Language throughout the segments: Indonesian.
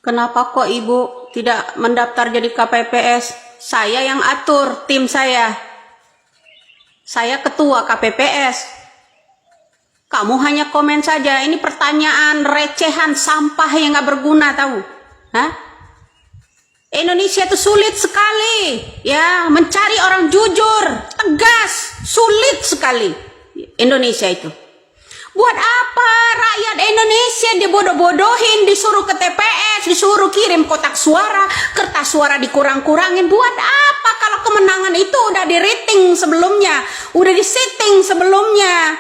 Kenapa kok Ibu tidak mendaftar jadi KPPS? Saya yang atur tim saya. Saya ketua KPPS. Kamu hanya komen saja. Ini pertanyaan recehan, sampah yang gak berguna, tahu? Hah? Indonesia itu sulit sekali, ya, mencari orang jujur, tegas, sulit sekali. Indonesia itu. Buat apa rakyat Indonesia dibodoh-bodohin, disuruh ke TPS, disuruh kirim kotak suara, kertas suara dikurang-kurangin. Buat apa kalau kemenangan itu udah di rating sebelumnya, udah di setting sebelumnya,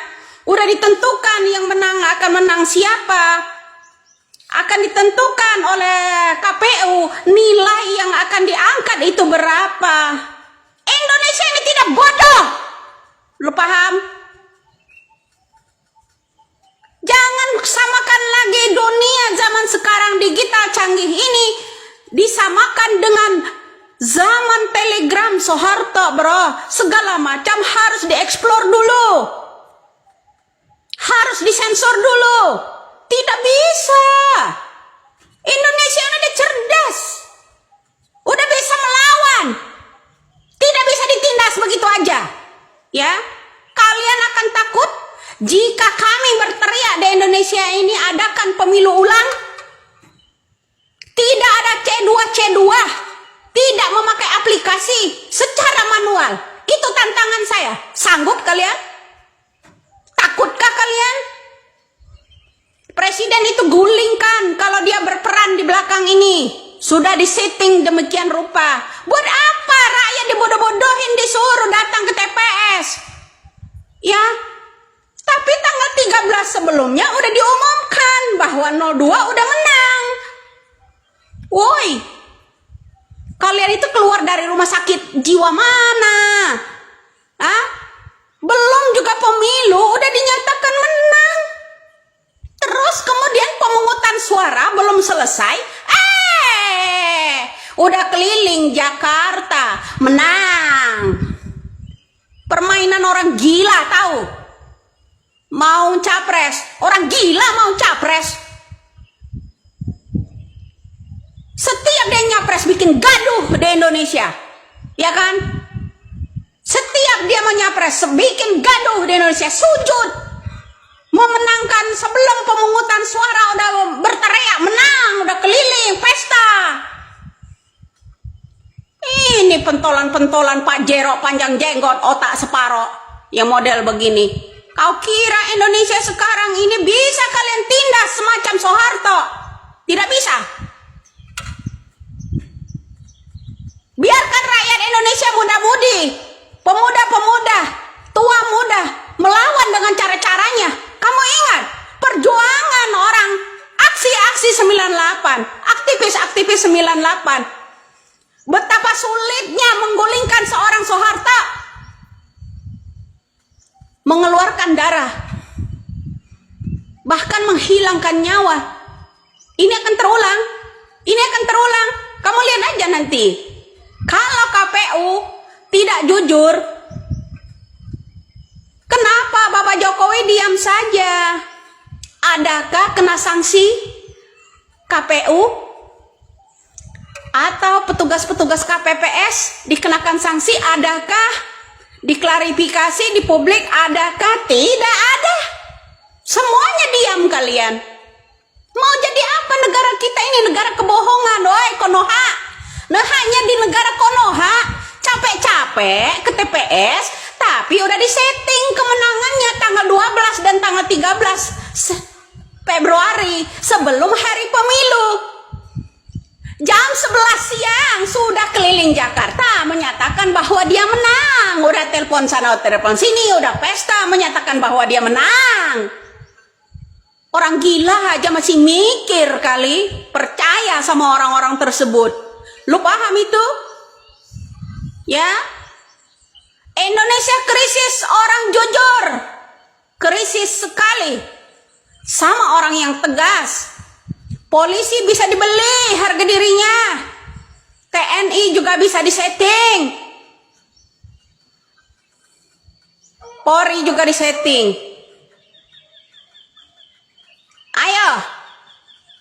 udah ditentukan yang menang akan menang siapa, akan ditentukan oleh KPU, nilai yang akan diangkat itu berapa. Indonesia ini tidak bodoh, lu paham? Jangan samakan lagi dunia zaman sekarang digital canggih ini disamakan dengan zaman telegram Soeharto, bro. Segala macam harus dieksplor dulu, harus disensor dulu. Tidak bisa. Indonesia ini udah cerdas, udah bisa melawan, tidak bisa ditindas begitu aja. Ya, kalian akan takut jika kami berteriak di Indonesia ini adakan pemilu ulang, tidak ada C2, tidak memakai aplikasi secara manual. Itu tantangan saya. Sanggup kalian? Takutkah kalian? Presiden itu gulingkan kalau dia berperan di belakang ini. Sudah disetting demikian rupa. Buat apa rakyat dibodoh-bodohin, disuruh datang ke TPS? Ya, tapi tanggal 13 sebelumnya udah diumumkan bahwa 02 udah menang. Woi, kalian itu keluar dari rumah sakit jiwa mana? Hah? Belum juga pemilu udah dinyatakan menang. Terus kemudian pemungutan suara belum selesai. Udah keliling Jakarta menang. Permainan orang gila, tahu? Mau capres, orang gila mau capres. Setiap dia nyapres bikin gaduh di Indonesia, ya kan? Setiap dia menyapres bikin gaduh di Indonesia, sujud, memenangkan sebelum pemungutan suara udah berteriak menang, udah keliling pesta. Ini pentolan-pentolan Pak Jero panjang jenggot, otak separoh, yang model begini. Kau kira Indonesia sekarang ini bisa kalian tindas semacam Soeharto? Tidak bisa. Biarkan rakyat Indonesia muda-mudi, pemuda-pemuda, tua muda melawan dengan cara-caranya. Kamu ingat perjuangan orang aksi-aksi 98, aktivis-aktivis 98. Betapa sulitnya menggulingkan seorang Soeharto, mengeluarkan darah, bahkan menghilangkan nyawa. Ini akan terulang, ini akan terulang. Kamu lihat aja nanti. Kalau KPU tidak jujur, kenapa Bapak Jokowi diam saja? Adakah kena sanksi KPU? Atau petugas-petugas KPPS dikenakan sanksi? Adakah diklarifikasi di publik? Adakah? Tidak ada. Semuanya diam kalian. Mau jadi apa negara kita ini? Negara kebohongan, woi Konoha. Nah, hanya di negara Konoha capek-capek ke TPS, tapi udah disetting kemenangannya tanggal 12 dan tanggal 13 Februari sebelum hari pemilu. Jam 11 siang sudah keliling Jakarta menyatakan bahwa dia menang. Udah telepon sana, telepon sini, udah pesta menyatakan bahwa dia menang. Orang gila aja masih mikir kali, percaya sama orang-orang tersebut. Lu paham itu? Ya? Indonesia krisis orang jujur. Krisis sekali. Sama orang yang tegas. Polisi bisa dibeli harga dirinya. TNI juga bisa disetting. Polri juga disetting. Ayo,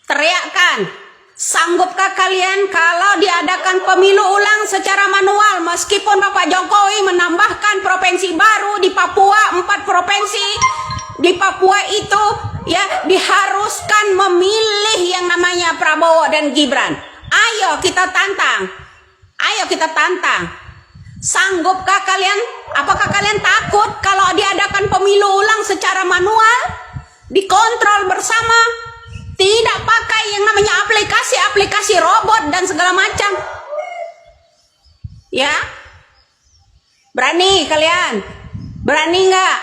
teriakkan. Sanggupkah kalian kalau diadakan pemilu ulang secara manual meskipun Bapak Jokowi menambahkan provinsi baru di Papua, 4 provinsi di Papua itu ya diharuskan memilih yang namanya Prabowo dan Gibran. Ayo kita tantang. Ayo kita tantang. Sanggupkah kalian? Apakah kalian takut kalau diadakan pemilu ulang secara manual, dikontrol bersama? Tidak pakai yang namanya aplikasi robot dan segala macam. Ya? Berani kalian? Berani nggak?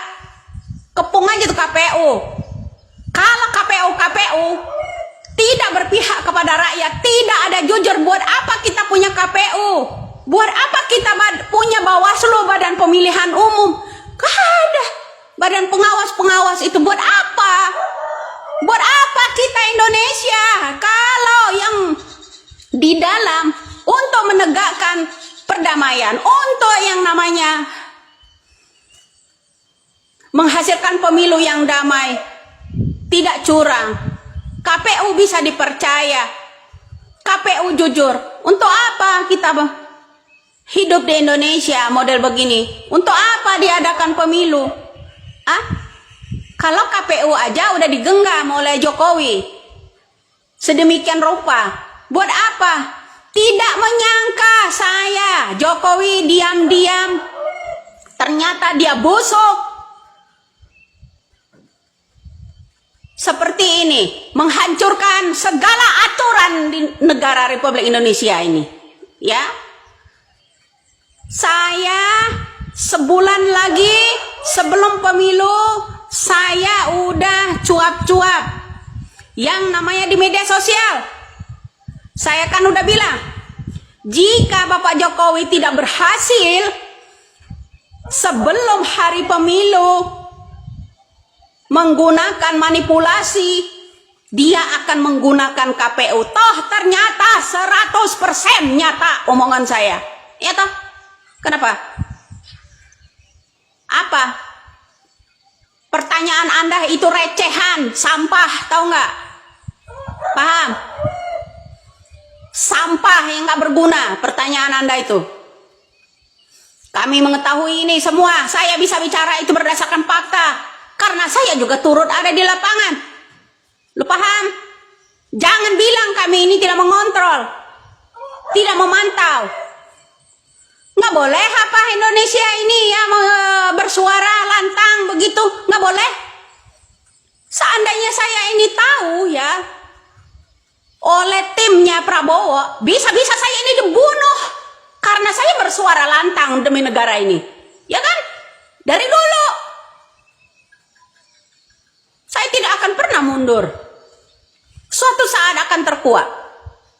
Kepung aja tuh KPU. Kalau KPU tidak berpihak kepada rakyat, tidak ada jujur, buat apa kita punya KPU? Buat apa kita punya Bawaslu, Badan Pemilihan Umum? Gak ada. Badan pengawas itu buat apa? Buat apa kita Indonesia kalau yang di dalam untuk menegakkan perdamaian, untuk yang namanya menghasilkan pemilu yang damai, tidak curang, KPU bisa dipercaya, KPU jujur. Untuk apa kita hidup di Indonesia model begini? Untuk apa diadakan pemilu? Kalau KPU aja udah digenggam oleh Jokowi sedemikian rupa, buat apa? Tidak menyangka saya Jokowi diam-diam ternyata dia busuk seperti ini, menghancurkan segala aturan di negara Republik Indonesia ini. Ya, saya sebulan lagi sebelum pemilu saya udah cuap-cuap yang namanya di media sosial. Saya kan udah bilang, jika Bapak Jokowi tidak berhasil sebelum hari pemilu menggunakan manipulasi, dia akan menggunakan KPU. Toh ternyata 100% nyata omongan saya. Ya toh? Kenapa? Apa? Pertanyaan Anda itu recehan, sampah, tahu nggak? Paham? Sampah yang nggak berguna pertanyaan Anda itu. Kami mengetahui ini semua. Saya bisa bicara itu berdasarkan fakta karena saya juga turut ada di lapangan. Lu paham? Jangan bilang kami ini tidak mengontrol, tidak memantau. Nggak boleh apa Indonesia ini ya bersuara lantang begitu, nggak boleh. Seandainya saya ini tahu ya oleh timnya Prabowo, bisa-bisa saya ini dibunuh karena saya bersuara lantang demi negara ini, ya kan? Dari dulu saya tidak akan pernah mundur. Suatu saat akan terkuat.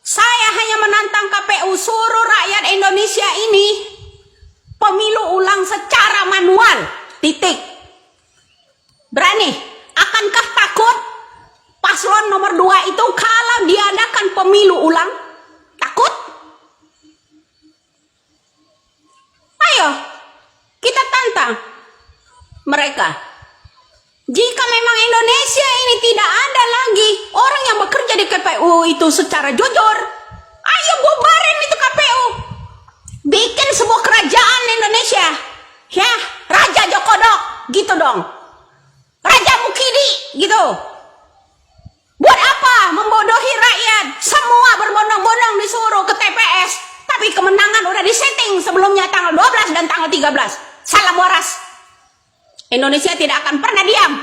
Saya hanya menantang KPU, suruh rakyat Indonesia ini pemilu ulang secara manual. Titik. Berani? Akankah takut paslon nomor 2 itu kalau diadakan pemilu ulang? Takut? Ayo, kita tantang mereka. Jika memang Indonesia ini tidak ada lagi orang yang bekerja di KPU itu secara jujur, ayo bubarin itu KPU. Bikin sebuah kerajaan Indonesia. Ya, Raja Jokodok, gitu dong. Raja Mukidi, gitu. Buat apa membodohi rakyat? Semua berbondong-bondong disuruh ke TPS, tapi kemenangan udah disetting sebelumnya tanggal 12 dan tanggal 13. Salam waras. Indonesia tidak akan pernah diam.